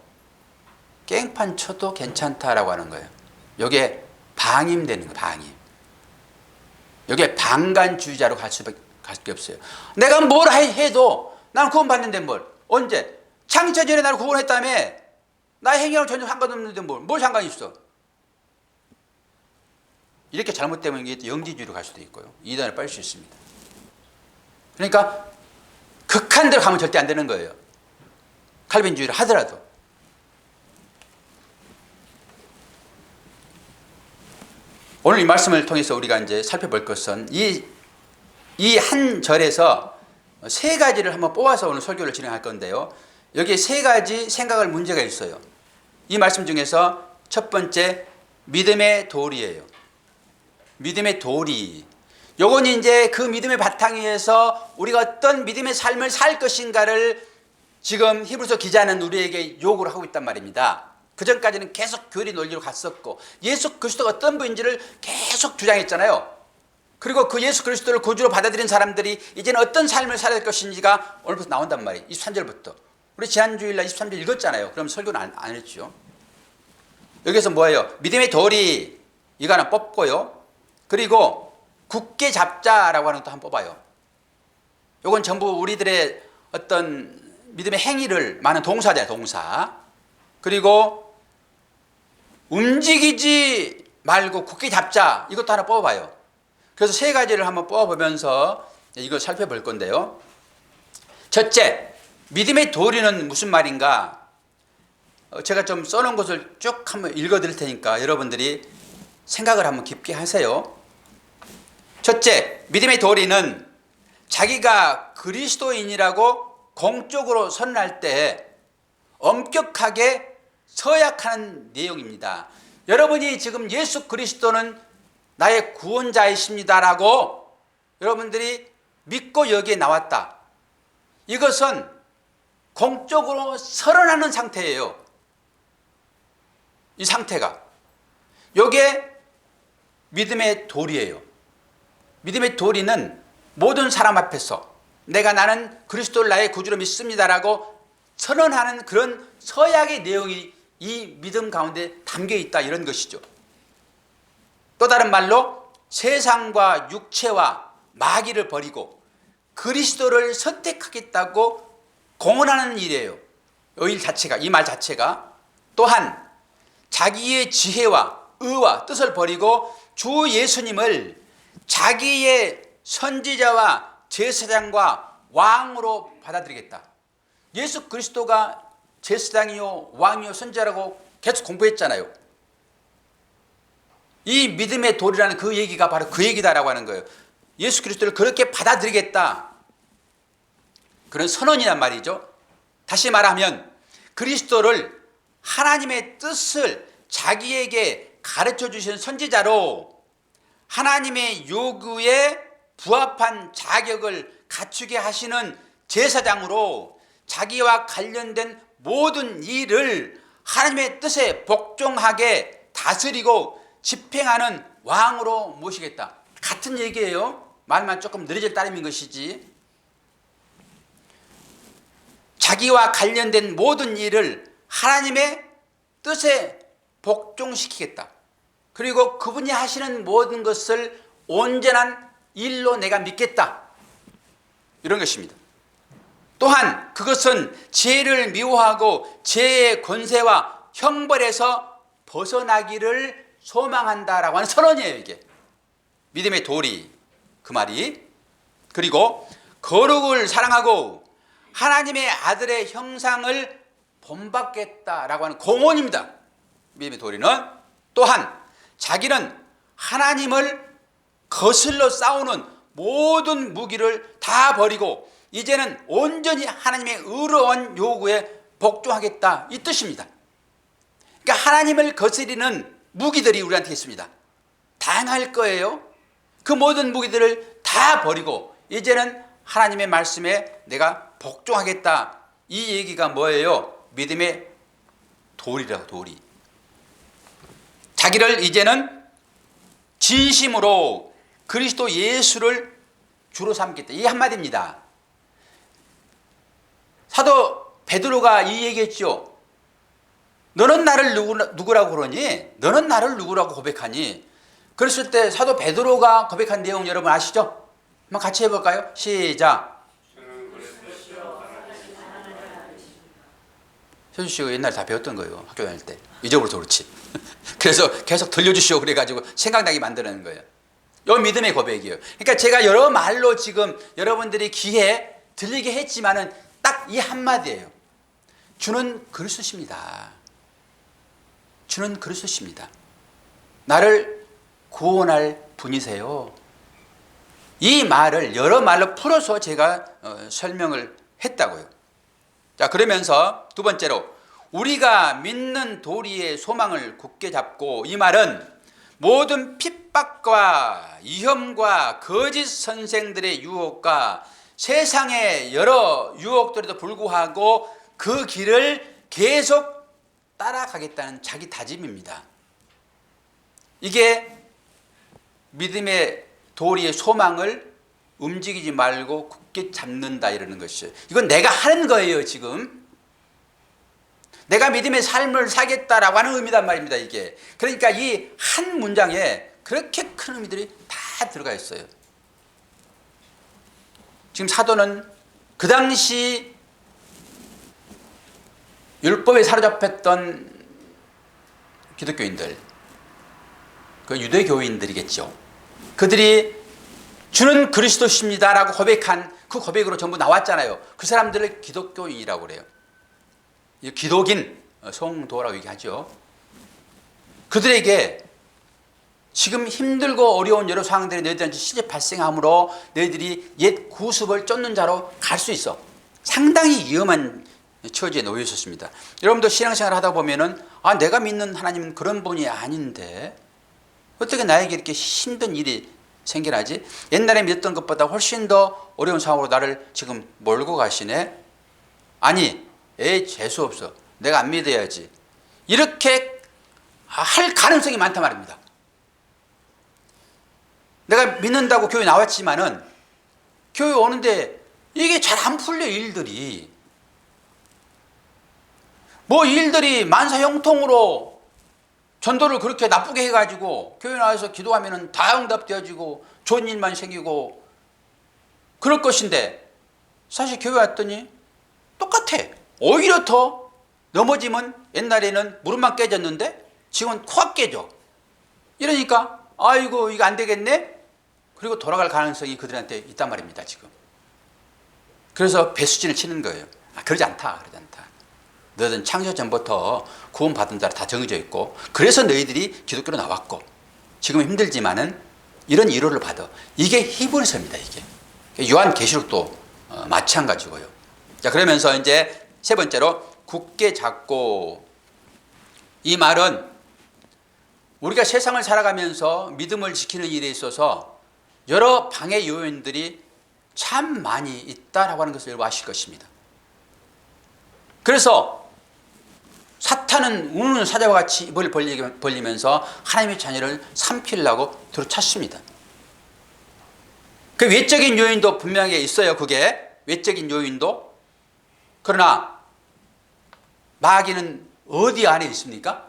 깽판 쳐도 괜찮다라고 하는 거예요. 이게 방임되는 거예요. 방임. 이게 방관주의자로 갈 수밖에 없어요. 내가 뭘 해도 나는 구원받는데 뭘. 언제? 창세전에 나를 구원했다며. 나의 행위랑 전혀 상관없는데 뭘 상관이 있어. 이렇게 잘못되면 이게 영지주의로 갈 수도 있고요. 이단에 빠질 수 있습니다. 그러니까 극한대로 가면 절대 안 되는 거예요. 칼빈주의를 하더라도. 오늘 이 말씀을 통해서 우리가 이제 살펴볼 것은 이 한 절에서 세 가지를 한번 뽑아서 오늘 설교를 진행할 건데요. 여기에 세 가지 생각할 문제가 있어요. 이 말씀 중에서 첫 번째, 믿음의 도리예요. 믿음의 도리. 요건 이제 그 믿음의 바탕 위에서 우리가 어떤 믿음의 삶을 살 것인가를 지금 히브리서 기자는 우리에게 요구를 하고 있단 말입니다. 그 전까지는 계속 교리 논리로 갔었고 예수 그리스도가 어떤 분인지를 계속 주장했잖아요. 그리고 그 예수 그리스도를 구주로 받아들인 사람들이 이제는 어떤 삶을 살아야 할 것인지가 오늘부터 나온단 말이에요. 23절부터. 우리 지난 주일날 23절 읽었잖아요. 그럼 설교는 안 했죠. 여기서 뭐예요? 믿음의 도리 이거 하나 뽑고요. 그리고 굳게 잡자라고 하는 것도 한번 뽑아요. 이건 전부 우리들의 어떤 믿음의 행위를 많은 동사잖아요. 동사. 그리고 움직이지 말고 굳게 잡자 이것도 하나 뽑아봐요. 그래서 세 가지를 한번 뽑아보면서 이걸 살펴볼 건데요. 첫째, 믿음의 도리는 무슨 말인가? 제가 좀 써놓은 것을 쭉 한번 읽어드릴 테니까 여러분들이 생각을 한번 깊게 하세요. 첫째, 믿음의 도리는 자기가 그리스도인이라고 공적으로 선언할 때 엄격하게 서약하는 내용입니다. 여러분이 지금 예수 그리스도는 나의 구원자이십니다라고 여러분들이 믿고 여기에 나왔다. 이것은 공적으로 선언하는 상태예요. 이 상태가. 이게 믿음의 도리예요. 믿음의 도리는 모든 사람 앞에서 나는 그리스도를 나의 구주로 믿습니다라고 선언하는 그런 서약의 내용이 이 믿음 가운데 담겨 있다 이런 것이죠. 또 다른 말로 세상과 육체와 마귀를 버리고 그리스도를 선택하겠다고 공언하는 일이에요. 이 말 자체가 또한 자기의 지혜와 의와 뜻을 버리고 주 예수님을 자기의 선지자와 제사장과 왕으로 받아들이겠다. 예수 그리스도가 제사장이요 왕이요 선지자라고 계속 공부했잖아요. 이 믿음의 도리라는 그 얘기가 바로 그 얘기다라고 하는 거예요. 예수 그리스도를 그렇게 받아들이겠다. 그런 선언이란 말이죠. 다시 말하면 그리스도를 하나님의 뜻을 자기에게 가르쳐 주시는 선지자로 하나님의 요구에 부합한 자격을 갖추게 하시는 제사장으로 자기와 관련된 모든 일을 하나님의 뜻에 복종하게 다스리고 집행하는 왕으로 모시겠다. 같은 얘기예요. 말만 조금 느려질 따름인 것이지. 자기와 관련된 모든 일을 하나님의 뜻에 복종시키겠다. 그리고 그분이 하시는 모든 것을 온전한 일로 내가 믿겠다. 이런 것입니다. 또한 그것은 죄를 미워하고 죄의 권세와 형벌에서 벗어나기를 소망한다라고 하는 선언이에요. 이게 믿음의 도리, 그 말이. 그리고 거룩을 사랑하고 하나님의 아들의 형상을 본받겠다라고 하는 공언입니다. 믿음의 도리는 또한 자기는 하나님을 거슬러 싸우는 모든 무기를 다 버리고 이제는 온전히 하나님의 의로운 요구에 복종하겠다, 이 뜻입니다. 그러니까 하나님을 거스리는 무기들이 우리한테 있습니다. 다양할 거예요. 그 모든 무기들을 다 버리고 이제는 하나님의 말씀에 내가 복종하겠다, 이 얘기가 뭐예요? 믿음의 도리라고. 도리. 자기를 이제는 진심으로 그리스도 예수를 주로 삼겠다, 이 한마디입니다. 사도 베드로가 이 얘기했죠. 너는 나를 누구라고 그러니? 너는 나를 누구라고 고백하니? 그랬을 때 사도 베드로가 고백한 내용 여러분 아시죠? 한번 같이 해볼까요? 시작. 현주 씨가 옛날에 다 배웠던 거예요. 학교 다닐 때. 잊어버려서 그렇지. 그래서 계속 들려주시오 그래가지고 생각나게 만드는 거예요. 이 믿음의 고백이에요. 그러니까 제가 여러 말로 지금 여러분들이 귀에 들리게 했지만은 딱 이 한마디예요. 주는 그리스도십니다. 주는 그리스도십니다. 나를 구원할 분이세요. 이 말을 여러 말로 풀어서 제가 설명을 했다고요. 자, 그러면서 두 번째로 우리가 믿는 도리의 소망을 굳게 잡고, 이 말은 모든 핍박과 위험과 거짓 선생들의 유혹과 세상의 여러 유혹들에도 불구하고 그 길을 계속 따라가겠다는 자기 다짐입니다. 이게 믿음의 도리의 소망을 움직이지 말고 굳게 잡는다, 이러는 것이에요. 이건 내가 하는 거예요. 지금 내가 믿음의 삶을 살겠다라고 하는 의미단 말입니다. 이게 그러니까 이 한 문장에 그렇게 큰 의미들이 다 들어가 있어요. 지금 사도는 그 당시 율법에 사로잡혔던 기독교인들, 그 유대교인들이겠죠. 그들이 주는 그리스도십니다라고 고백한 그 고백으로 전부 나왔잖아요. 그 사람들을 기독교인이라고 그래요. 기독인, 성도라고 얘기하죠. 그들에게 지금 힘들고 어려운 여러 상황들이 너희들한테 실제 발생하므로 너희들이 옛 구습을 쫓는 자로 갈 수 있어. 상당히 위험한 처지에 놓여 있었습니다. 여러분도 신앙생활 하다 보면은 내가 믿는 하나님은 그런 분이 아닌데 어떻게 나에게 이렇게 힘든 일이 생겨나지? 옛날에 믿었던 것보다 훨씬 더 어려운 상황으로 나를 지금 몰고 가시네? 아니, 재수 없어. 내가 안 믿어야지. 이렇게 할 가능성이 많단 말입니다. 내가 믿는다고 교회 나왔지만은 교회 오는데 이게 잘 안 풀려, 일들이. 뭐 일들이 만사형통으로 전도를 그렇게 나쁘게 해가지고 교회 나와서 기도하면은 다 응답되어지고 좋은 일만 생기고 그럴 것인데 사실 교회 왔더니 똑같아. 오히려 더 넘어지면 옛날에는 무릎만 깨졌는데 지금은 코가 깨져. 이러니까 아이고 이거 안 되겠네. 그리고 돌아갈 가능성이 그들한테 있단 말입니다. 지금. 그래서 배수진을 치는 거예요. 그러지 않다. 너희들은 창조 전부터 구원받은 자로 다 정해져 있고 그래서 너희들이 기독교로 나왔고 지금은 힘들지만은 이런 위로를 받아. 이게 히브리서입니다. 이게 요한계시록도 마찬가지고요. 자, 그러면서 이제 세 번째로 굳게 잡고, 이 말은 우리가 세상을 살아가면서 믿음을 지키는 일에 있어서 여러 방해 요인들이 참 많이 있다라고 하는 것을 여러분 아실 것입니다. 그래서 사탄은 우는 사자와 같이 입을 벌리면서 하나님의 자녀를 삼키려고 들어찼습니다. 그 외적인 요인도 분명히 있어요. 그게 외적인 요인도. 그러나 마귀는 어디 안에 있습니까?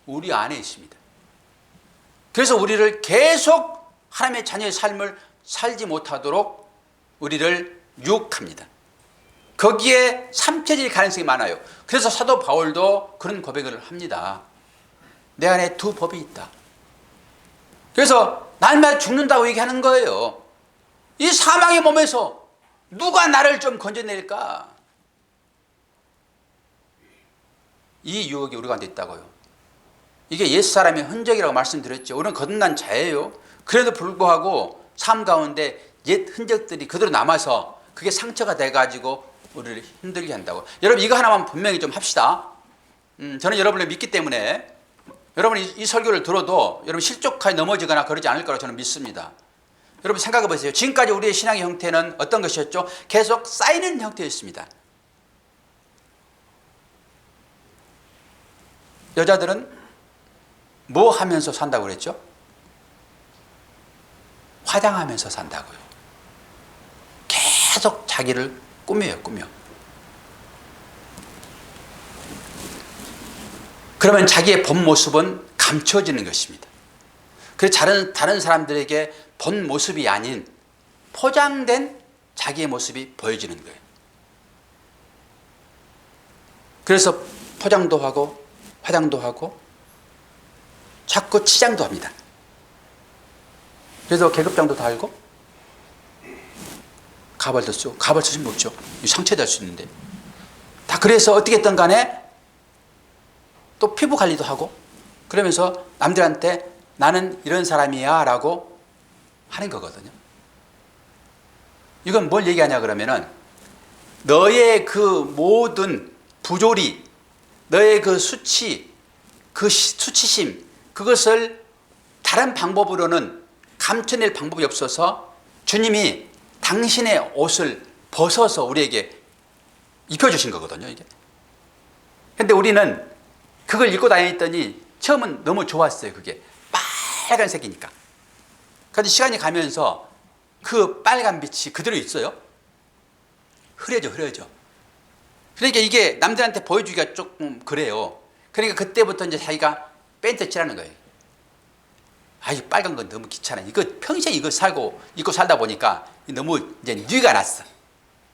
우리 안에 있습니다. 그래서 우리를 계속 하나님의 자녀의 삶을 살지 못하도록 우리를 유혹합니다. 거기에 삼켜질 가능성이 많아요. 그래서 사도 바울도 그런 고백을 합니다. 내 안에 두 법이 있다. 그래서 날마다 죽는다고 얘기하는 거예요. 이 사망의 몸에서 누가 나를 좀 건져낼까? 이 유혹이 우리 가운데 있다고요. 이게 옛사람의 흔적이라고 말씀드렸죠. 우리는 거듭난 자예요. 그래도 불구하고 삶 가운데 옛 흔적들이 그대로 남아서 그게 상처가 돼가지고 우리를 힘들게 한다고. 여러분 이거 하나만 분명히 좀 합시다. 저는 여러분을 믿기 때문에 여러분이 이 설교를 들어도 여러분 실족하게 넘어지거나 그러지 않을 거라고 저는 믿습니다. 여러분 생각해 보세요. 지금까지 우리의 신앙의 형태는 어떤 것이었죠? 계속 쌓이는 형태였습니다. 여자들은 뭐 하면서 산다고 그랬죠? 화장하면서 산다고요. 계속 자기를 꾸며요, 꾸며. 그러면 자기의 본 모습은 감춰지는 것입니다. 그래서 다른 사람들에게 본 모습이 아닌 포장된 자기의 모습이 보여지는 거예요. 그래서 포장도 하고 화장도 하고 자꾸 치장도 합니다. 그래서 계급장도 달고 가발도 쓰고, 가발 쓰시면 없죠. 상처될 수 있는데. 다 그래서 어떻게든 간에 또 피부 관리도 하고 그러면서 남들한테 나는 이런 사람이야 라고 하는 거거든요. 이건 뭘 얘기하냐 그러면은 너의 그 모든 부조리, 너의 그 수치, 그 수치심, 그것을 다른 방법으로는 감춰낼 방법이 없어서 주님이 당신의 옷을 벗어서 우리에게 입혀주신 거거든요, 이게. 근데 우리는 그걸 입고 다녔더니 처음은 너무 좋았어요, 그게. 빨간색이니까. 그런데 시간이 가면서 그 빨간 빛이 그대로 있어요. 흐려져. 그러니까 이게 남들한테 보여주기가 조금 그래요. 그러니까 그때부터 이제 자기가 뺀트 칠하는 거예요. 아, 이 빨간 건 너무 귀찮아. 이거 평생 이거 입고 살다 보니까 너무 이제 뉘가 났어.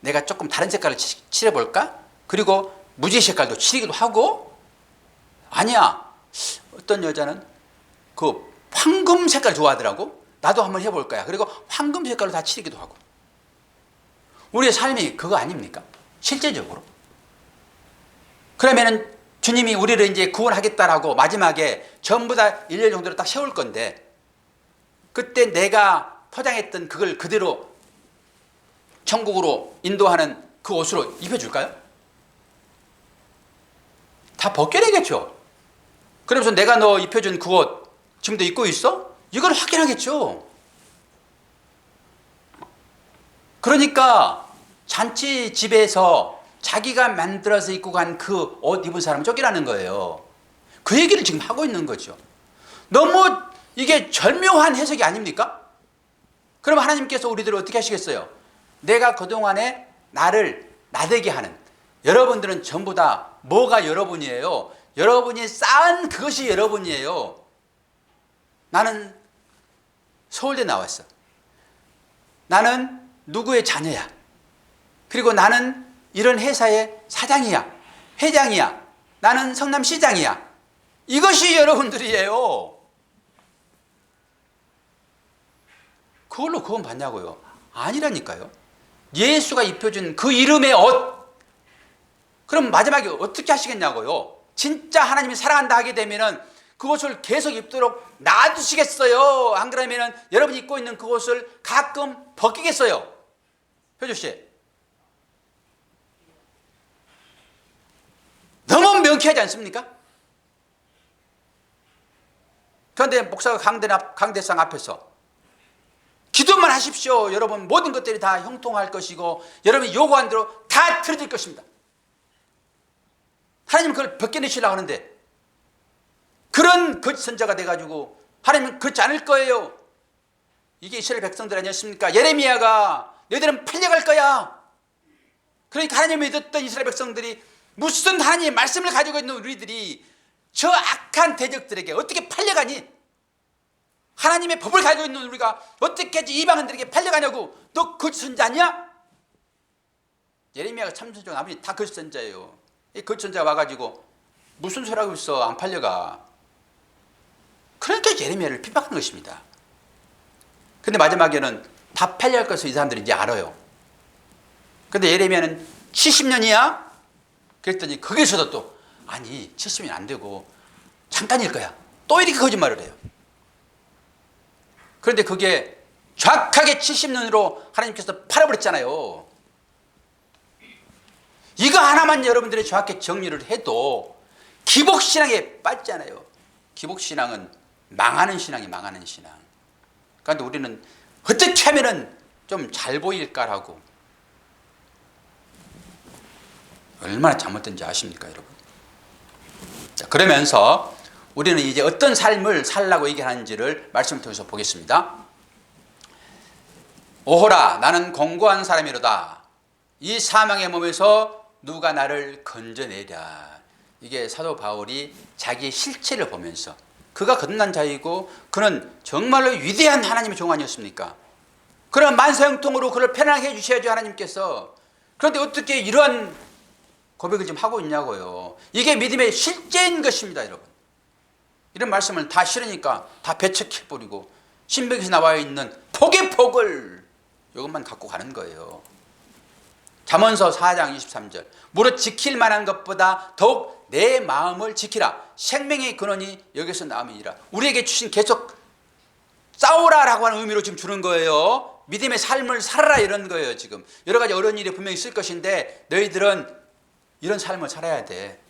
내가 조금 다른 색깔을 칠해볼까? 그리고 무지 색깔도 칠하기도 하고, 아니야. 어떤 여자는 그 황금 색깔 좋아하더라고. 나도 한번 해볼 거야. 그리고 황금 색깔로 다 칠하기도 하고. 우리의 삶이 그거 아닙니까? 실제적으로. 그러면은 주님이 우리를 이제 구원하겠다라고 마지막에 전부 다 1년 정도로 딱 세울 건데, 그때 내가 포장했던 그걸 그대로 천국으로 인도하는 그 옷으로 입혀줄까요? 다 벗겨내겠죠. 그러면서 내가 너 입혀준 그 옷 지금도 입고 있어? 이걸 확인하겠죠. 그러니까 잔치집에서 자기가 만들어서 입고 간 그 옷 입은 사람은 쫓기라는 거예요. 그 얘기를 지금 하고 있는 거죠. 너무 이게 절묘한 해석이 아닙니까? 그럼 하나님께서 우리들을 어떻게 하시겠어요? 내가 그동안에 나를 나되게 하는, 여러분들은 전부 다 뭐가 여러분이에요? 여러분이 쌓은 그것이 여러분이에요. 나는 서울대 나왔어. 나는 누구의 자녀야. 그리고 나는 이런 회사의 사장이야, 회장이야, 나는 성남시장이야. 이것이 여러분들이에요. 그걸로 구원 받냐고요? 아니라니까요. 예수가 입혀준 그 이름의 옷, 그럼 마지막에 어떻게 하시겠냐고요? 진짜 하나님이 사랑한다 하게 되면은 그것을 계속 입도록 놔두시겠어요? 안 그러면은 여러분이 입고 있는 그것을 가끔 벗기겠어요? 효주씨, 너무 명쾌하지 않습니까? 그런데 목사가 강대상 앞에서 기도만 하십시오. 여러분 모든 것들이 다 형통할 것이고 여러분이 요구한 대로 다 틀어질 것입니다. 하나님은 그걸 벗겨내시려고 하는데 그런 거짓 선자가 돼가지고 하나님은 그렇지 않을 거예요. 이게 이스라엘 백성들 아니었습니까? 예레미야가 너희들은 팔려갈 거야. 그러니까 하나님을 믿었던 이스라엘 백성들이 무슨 하나님의 말씀을 가지고 있는 우리들이 저 악한 대적들에게 어떻게 팔려가니? 하나님의 법을 가지고 있는 우리가 어떻게 이방인들에게 팔려가냐고. 너 거짓 선자 아니야? 예레미야가 참선자 아버지 다 거짓 선자예요. 이 거짓 선자가 와가지고 무슨 소리 하고 있어? 안 팔려가. 그러니까 예레미야를 핍박하는 것입니다. 근데 마지막에는 다 팔려갈 것을 이 사람들이 이제 알아요. 근데 예레미야는 70년이야? 그랬더니 거기서도 또 아니 70년 안 되고 잠깐일 거야. 또 이렇게 거짓말을 해요. 그런데 그게 정확하게 70년으로 하나님께서 팔아버렸잖아요. 이거 하나만 여러분들이 정확히 정리를 해도 기복신앙에 빠지잖아요. 기복신앙은 망하는 신앙이 망하는 신앙. 그런데 우리는 어떻게 하면은 좀 잘 보일까라고. 얼마나 잘못된지 아십니까, 여러분? 자, 그러면서 우리는 이제 어떤 삶을 살라고 얘기하는지를 말씀을 통해서 보겠습니다. 오호라, 나는 공고한 사람이로다. 이 사망의 몸에서 누가 나를 건져내랴. 이게 사도 바울이 자기의 실체를 보면서 그가 거듭난 자이고 그는 정말로 위대한 하나님의 종 아니었습니까? 그런 만사형통으로 그를 편안하게 해주셔야죠, 하나님께서. 그런데 어떻게 이러한 고백을 지금 하고 있냐고요. 이게 믿음의 실제인 것입니다, 여러분. 이런 말씀을 다 싫으니까 다 배척해버리고 신명기에 나와 있는 폭의 폭을 이것만 갖고 가는 거예요. 잠언서 4장 23절 무릇 지킬 만한 것보다 더욱 내 마음을 지키라. 생명의 근원이 여기서 나음이니라. 우리에게 주신 계속 싸우라라고 하는 의미로 지금 주는 거예요. 믿음의 삶을 살아라 이런 거예요. 지금 여러 가지 어려운 일이 분명히 있을 것인데 너희들은 이런 삶을 살아야 돼.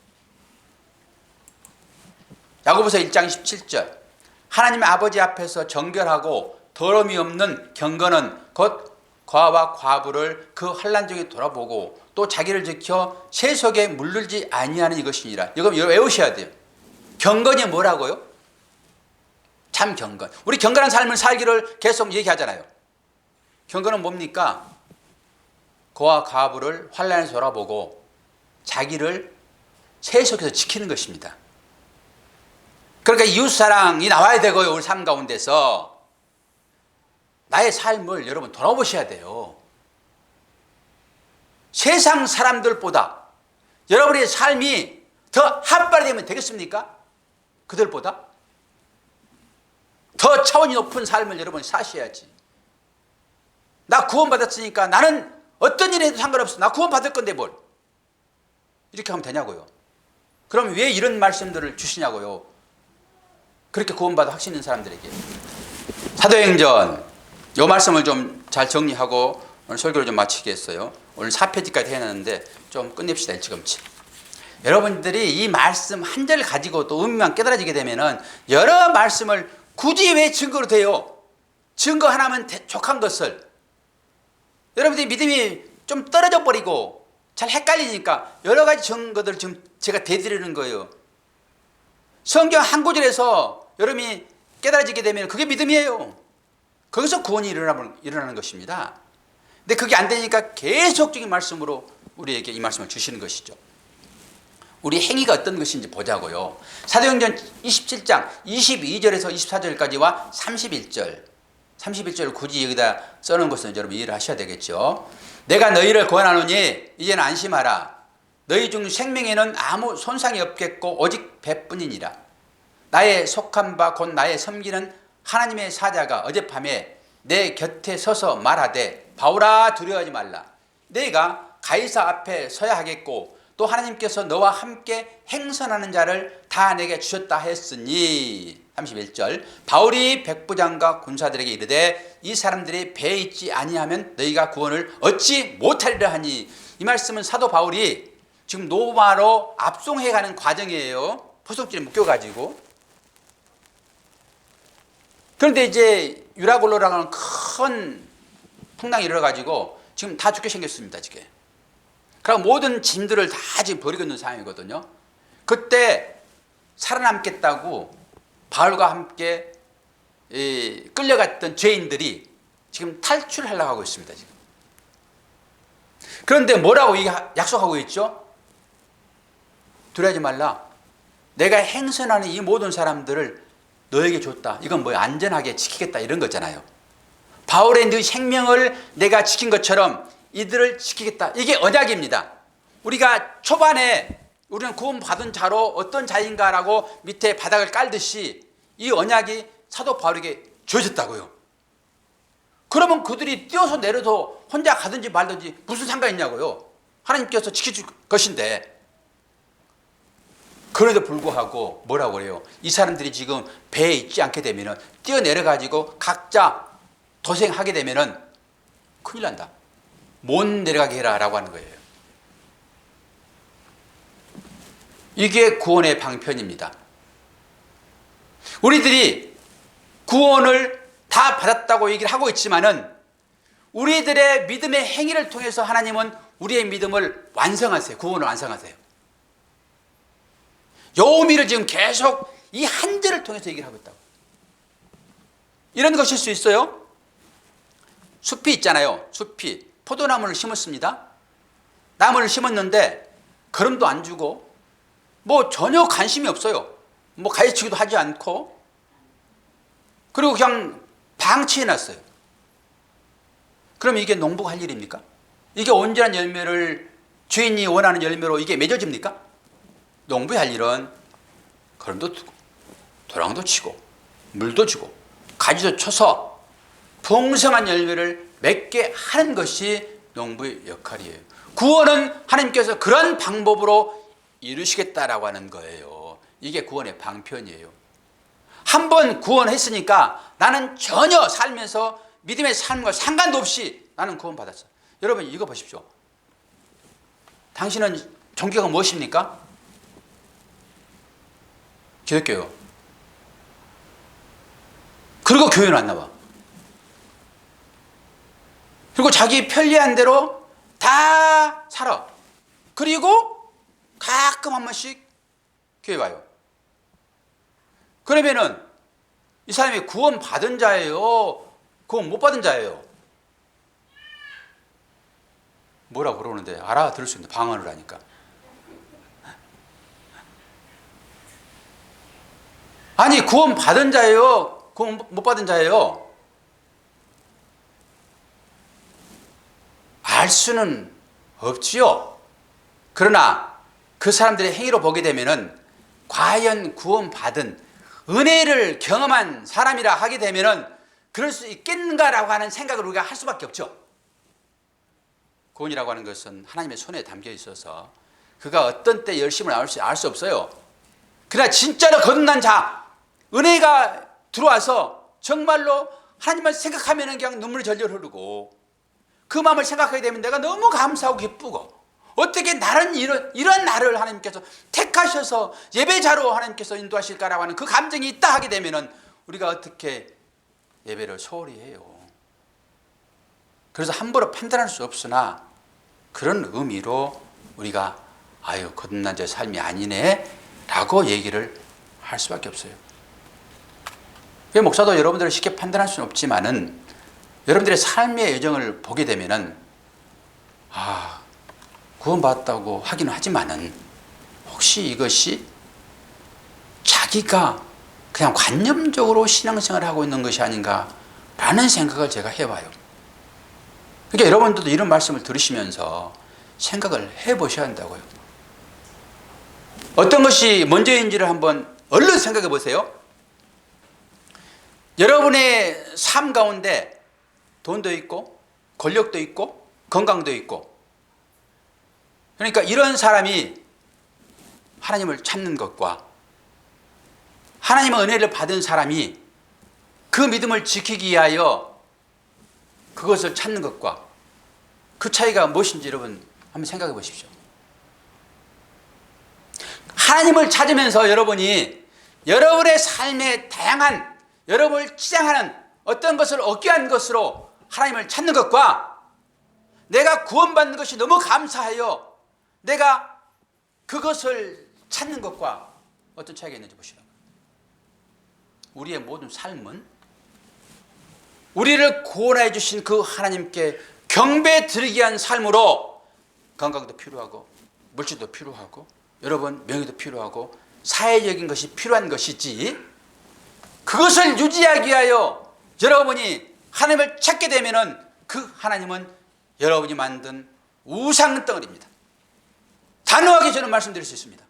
야고보서 1장 17절 하나님의 아버지 앞에서 정결하고 더러움이 없는 경건은 곧 과와 과부를 그 환난 중에 돌아보고 또 자기를 지켜 세속에 물들지 아니하는 이것이니라. 이거 외우셔야 돼요. 경건이 뭐라고요? 참 경건. 우리 경건한 삶을 살기를 계속 얘기하잖아요. 경건은 뭡니까? 고와 과부를 환난에서 돌아보고 자기를 세속에서 지키는 것입니다. 그러니까 이웃사랑이 나와야 되고요. 우리 삶 가운데서 나의 삶을 여러분 돌아보셔야 돼요. 세상 사람들보다 여러분의 삶이 더 핫발이 되면 되겠습니까? 그들보다 더 차원이 높은 삶을 여러분이 사셔야지. 나 구원받았으니까 나는 어떤 일이 해도 상관없어. 나 구원받을 건데 뭘. 이렇게 하면 되냐고요. 그럼 왜 이런 말씀들을 주시냐고요. 그렇게 구원받아 확신 있는 사람들에게. 사도행전 이 말씀을 좀 잘 정리하고 오늘 설교를 좀 마치겠어요. 오늘 4페이지까지 해놨는데 좀 끝냅시다. 일찌감치. 여러분들이 이 말씀 한 절 가지고 또 의미만 깨달아지게 되면은 여러 말씀을 굳이 왜 증거로 돼요? 증거 하나면 족한 것을 여러분들이 믿음이 좀 떨어져 버리고 잘 헷갈리니까 여러 가지 증거들을 지금 제가 대드리는 거예요. 성경 한 구절에서 여러분이 깨달아지게 되면 그게 믿음이에요. 거기서 구원이 일어나는 것입니다. 근데 그게 안 되니까 계속적인 말씀으로 우리에게 이 말씀을 주시는 것이죠. 우리 행위가 어떤 것인지 보자고요. 사도행전 27장 22절에서 24절까지와 31절을 굳이 여기다 써놓은 것은 여러분 이해를 하셔야 되겠죠. 내가 너희를 권하노니 이제는 안심하라. 너희 중 생명에는 아무 손상이 없겠고 오직 배뿐이니라. 나의 속한 바 곧 나의 섬기는 하나님의 사자가 어젯밤에 내 곁에 서서 말하되 바울아 두려워하지 말라. 내가 가이사 앞에 서야 하겠고 또 하나님께서 너와 함께 행선하는 자를 다 내게 주셨다 했으니 31절 바울이 백부장과 군사들에게 이르되 이 사람들이 배에 있지 아니하면 너희가 구원을 얻지 못하리라 하니 이 말씀은 사도 바울이 지금 로마로 압송해가는 과정이에요. 포석줄에 묶여가지고. 그런데 이제 유라굴로라고 하는 큰 풍랑이 일어나가지고 지금 다 죽게 생겼습니다. 지금. 그럼 모든 짐들을 다 지금 버리고 있는 상황이거든요. 그때 살아남겠다고 바울과 함께 끌려갔던 죄인들이 지금 탈출하려고 하고 있습니다. 지금. 그런데 뭐라고 약속하고 있죠? 두려워하지 말라. 내가 행선하는 이 모든 사람들을 너에게 줬다. 이건 뭐야? 안전하게 지키겠다 이런 거잖아요. 바울의 네 생명을 내가 지킨 것처럼 이들을 지키겠다. 이게 언약입니다. 우리가 초반에 우리는 구원받은 자로 어떤 자인가라고 밑에 바닥을 깔듯이 이 언약이 사도 바울에게 주어졌다고요. 그러면 그들이 뛰어서 내려도 혼자 가든지 말든지 무슨 상관이 있냐고요. 하나님께서 지켜줄 것인데. 그래도 불구하고 뭐라고 그래요? 이 사람들이 지금 배에 있지 않게 되면 뛰어내려가지고 각자 도생하게 되면 큰일 난다. 못 내려가게 해라 라고 하는 거예요. 이게 구원의 방편입니다. 우리들이 구원을 다 받았다고 얘기를 하고 있지만은 우리들의 믿음의 행위를 통해서 하나님은 우리의 믿음을 완성하세요. 구원을 완성하세요. 요 의미를 지금 계속 이 한 절을 통해서 얘기를 하고 있다고. 이런 것일 수 있어요. 숲이 있잖아요. 숲이 포도나무를 심었습니다. 나무를 심었는데 거름도 안 주고 뭐 전혀 관심이 없어요. 뭐 가르치기도 하지 않고 그리고 그냥 방치해놨어요. 그럼 이게 농부가 할 일입니까? 이게 온전한 열매를 주인이 원하는 열매로 이게 맺어집니까? 농부의 할 일은 거름도 두고 도랑도 치고 물도 주고 가지도 쳐서 풍성한 열매를 맺게 하는 것이 농부의 역할이에요. 구원은 하나님께서 그런 방법으로 이루시겠다라고 하는 거예요. 이게 구원의 방편이에요. 한번 구원했으니까 나는 전혀 살면서 믿음의 삶과 상관도 없이 나는 구원받았어. 여러분 이거 보십시오. 당신은 종교가 무엇입니까? 기독교요. 그리고 교회는 안 나와. 그리고 자기 편리한 대로 다 살아. 그리고 가끔 한 번씩 교회 와요. 그러면은 이 사람이 구원 받은 자예요? 구원 못 받은 자예요? 뭐라고 그러는데 알아들을 수 있는 방언을 하니까. 아니 구원 받은 자예요? 구원 못 받은 자예요? 알 수는 없지요. 그러나 그 사람들의 행위로 보게 되면은 과연 구원받은 은혜를 경험한 사람이라 하게 되면은 그럴 수 있겠는가라고 하는 생각을 우리가 할 수밖에 없죠. 구원이라고 하는 것은 하나님의 손에 담겨 있어서 그가 어떤 때 열심을 알 수 없어요. 그러나 진짜로 거듭난 자, 은혜가 들어와서 정말로 하나님만 생각하면 그냥 눈물이 절절 흐르고 그 마음을 생각하게 되면 내가 너무 감사하고 기쁘고 어떻게 나는 이런 나를 하나님께서 택하셔서 예배자로 하나님께서 인도하실까라고 하는 그 감정이 있다 하게 되면 우리가 어떻게 예배를 소홀히 해요. 그래서 함부로 판단할 수 없으나 그런 의미로 우리가 아유 거듭난 자의 삶이 아니네 라고 얘기를 할 수밖에 없어요. 목사도 여러분들을 쉽게 판단할 수는 없지만은 여러분들의 삶의 여정을 보게 되면은 구원받았다고 하기는 하지만은 혹시 이것이 자기가 그냥 관념적으로 신앙생활을 하고 있는 것이 아닌가라는 생각을 제가 해봐요. 그러니까 여러분들도 이런 말씀을 들으시면서 생각을 해보셔야 한다고요. 어떤 것이 먼저인지를 한번 얼른 생각해 보세요. 여러분의 삶 가운데 돈도 있고 권력도 있고 건강도 있고 그러니까 이런 사람이 하나님을 찾는 것과 하나님의 은혜를 받은 사람이 그 믿음을 지키기 위하여 그것을 찾는 것과 그 차이가 무엇인지 여러분 한번 생각해 보십시오. 하나님을 찾으면서 여러분이 여러분의 삶의 다양한 여러분을 치장하는 어떤 것을 얻기 위한 것으로 하나님을 찾는 것과 내가 구원받는 것이 너무 감사하여 내가 그것을 찾는 것과 어떤 차이가 있는지 보시라고요. 우리의 모든 삶은 우리를 구원해 주신 그 하나님께 경배 드리기 위한 삶으로 건강도 필요하고 물질도 필요하고 여러분 명예도 필요하고 사회적인 것이 필요한 것이지 그것을 유지하기 위하여 여러분이 하나님을 찾게 되면은 그 하나님은 여러분이 만든 우상덩어리입니다. 단호하게 저는 말씀드릴 수 있습니다.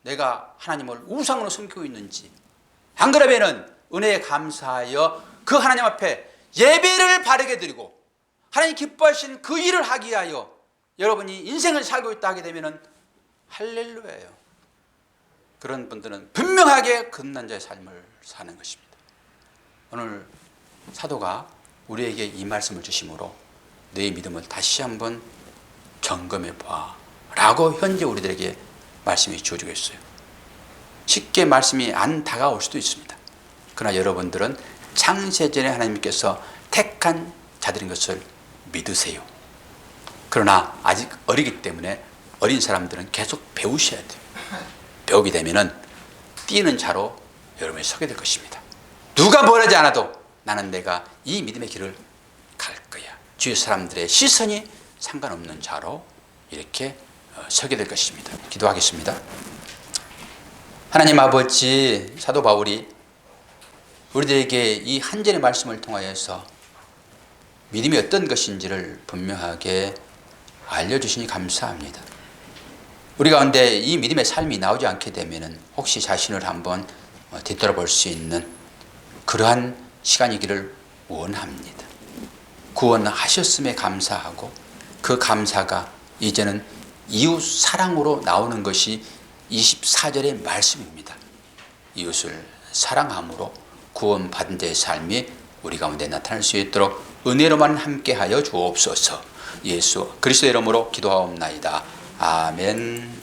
내가 하나님을 우상으로 섬기고 있는지 안 그러면은 은혜에 감사하여 그 하나님 앞에 예배를 바르게 드리고 하나님 기뻐하시는 그 일을 하기 위하여 여러분이 인생을 살고 있다 하게 되면은 할렐루야예요. 그런 분들은 분명하게 거듭난 자의 삶을 사는 것입니다. 오늘 사도가 우리에게 이 말씀을 주심으로 너의 믿음을 다시 한번 점검해 봐 라고 현재 우리들에게 말씀이 주어지고 있어요. 쉽게 말씀이 안 다가올 수도 있습니다. 그러나 여러분들은 창세전에 하나님께서 택한 자들인 것을 믿으세요. 그러나 아직 어리기 때문에 어린 사람들은 계속 배우셔야 돼요. 배우게 되면은 뛰는 자로 여러분이 서게 될 것입니다. 누가 뭘 하지 않아도 나는 내가 이 믿음의 길을 갈 거야. 주위 사람들의 시선이 상관없는 자로 이렇게 서게 될 것입니다. 기도하겠습니다. 하나님 아버지, 사도 바울이 우리들에게 이 한 절의 말씀을 통하여서 믿음이 어떤 것인지를 분명하게 알려주시니 감사합니다. 우리 가운데 이 믿음의 삶이 나오지 않게 되면 혹시 자신을 한번 뒤돌아볼 수 있는 그러한 시간이기를 원합니다. 구원하셨음에 감사하고 그 감사가 이제는 이웃 사랑으로 나오는 것이 24절의 말씀입니다. 이웃을 사랑함으로 구원받은 자의 삶이 우리 가운데 나타날 수 있도록 은혜로만 함께하여 주옵소서. 예수 그리스도의 이름으로 기도하옵나이다. 아멘.